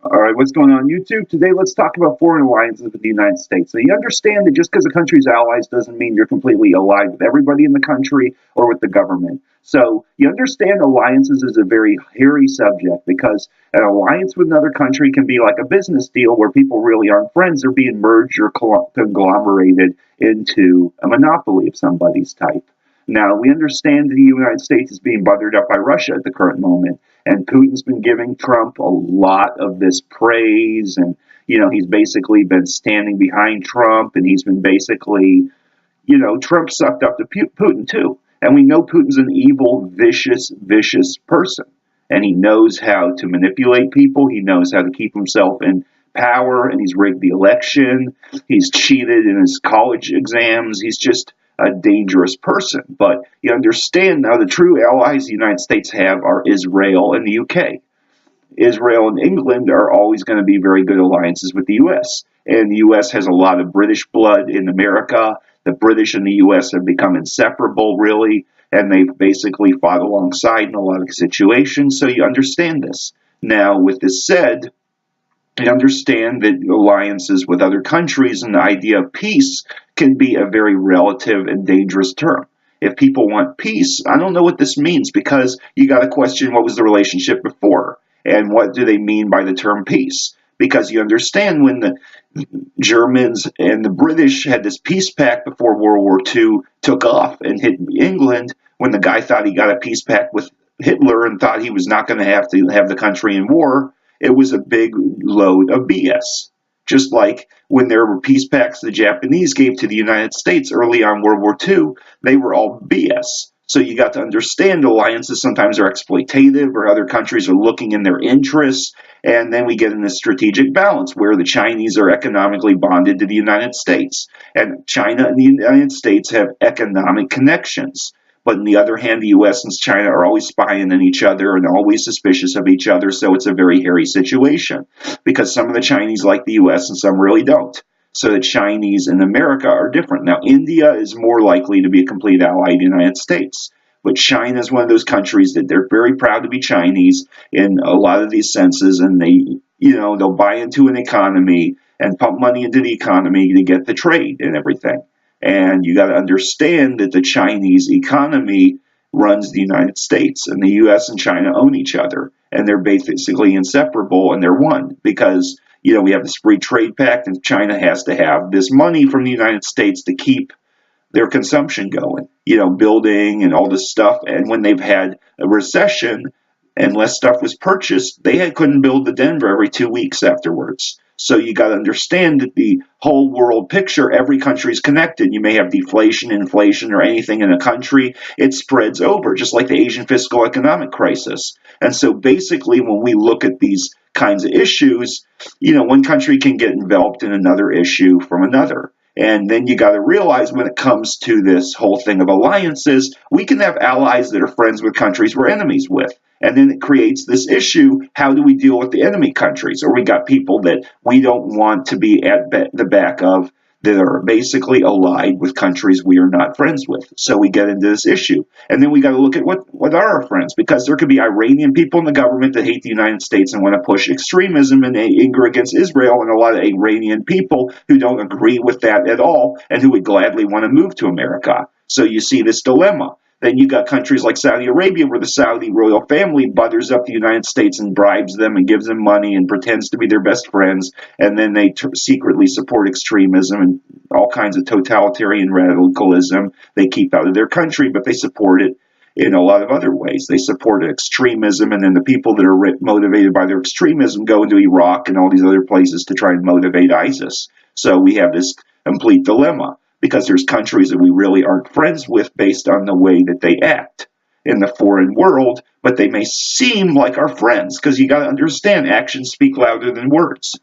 All right, what's going on YouTube? Today, let's talk about foreign alliances with the United States. So you understand that just because a country's allies doesn't mean you're completely allied with everybody in the country or with the government. So you understand alliances is a very hairy subject because an alliance with another country can be like a business deal where people really aren't friends. They're being merged or conglomerated into a monopoly of somebody's type. Now, we understand the United States is being bothered up by Russia at the current moment, and Putin's been giving Trump a lot of this praise, and, he's basically been standing behind Trump, and he's been basically, Trump sucked up to Putin too. And we know Putin's an evil, vicious person, and he knows how to manipulate people, he knows how to keep himself in power, and he's rigged the election, he's cheated in his college exams, he's just a dangerous person. But you understand now the true allies the United States have are Israel and the UK. Israel and England are always going to be very good alliances with the US. And the US has a lot of British blood in America. The British and the US have become inseparable, really, and they've basically fought alongside in a lot of situations. So you understand this. Now, with this said, I understand that alliances with other countries and the idea of peace can be a very relative and dangerous term. If people want peace, I don't know what this means because you got to question what was the relationship before and what do they mean by the term peace. Because you understand when the Germans and the British had this peace pact before World War II took off and hit England, when the guy thought he got a peace pact with Hitler and thought he was not going to have the country in war, it was a big load of BS. Just like when there were peace pacts the Japanese gave to the United States early on World War II, they were all BS. So you got to understand alliances sometimes are exploitative or other countries are looking in their interests. And then we get in this strategic balance where the Chinese are economically bonded to the United States. And China and the United States have economic connections. But on the other hand, the US and China are always spying on each other and always suspicious of each other, so it's a very hairy situation because some of the Chinese like the US and some really don't. So the Chinese and America are different. Now, India is more likely to be a complete ally of the United States. But China is one of those countries that they're very proud to be Chinese in a lot of these senses, and they'll buy into an economy and pump money into the economy to get the trade and everything. And you got to understand that the Chinese economy runs the United States, and the US and China own each other, and they're basically inseparable, and they're one because we have this free trade pact, and China has to have this money from the United States to keep their consumption going, building and all this stuff. And when they've had a recession and less stuff was purchased, they couldn't build the Denver every 2 weeks afterwards. So you got to understand that the whole world picture, every country is connected. You may have deflation, inflation, or anything in a country. It spreads over, just like the Asian fiscal economic crisis. And so basically, when we look at these kinds of issues, one country can get enveloped in another issue from another. And then you got to realize when it comes to this whole thing of alliances, we can have allies that are friends with countries we're enemies with. And then it creates this issue. How do we deal with the enemy countries? Or we got people that we don't want to be at the back of that are basically allied with countries we are not friends with. So we get into this issue. And then we got to look at what are our friends, because there could be Iranian people in the government that hate the United States and want to push extremism and anger against Israel, and a lot of Iranian people who don't agree with that at all and who would gladly want to move to America. So you see this dilemma. Then you got countries like Saudi Arabia where the Saudi royal family butters up the United States and bribes them and gives them money and pretends to be their best friends, and then they secretly support extremism and all kinds of totalitarian radicalism they keep out of their country, but they support it in a lot of other ways. They support extremism, and then the people that are motivated by their extremism go into Iraq and all these other places to try and motivate ISIS. So we have this complete dilemma, because there's countries that we really aren't friends with based on the way that they act in the foreign world, but they may seem like our friends, because you got to understand, actions speak louder than words.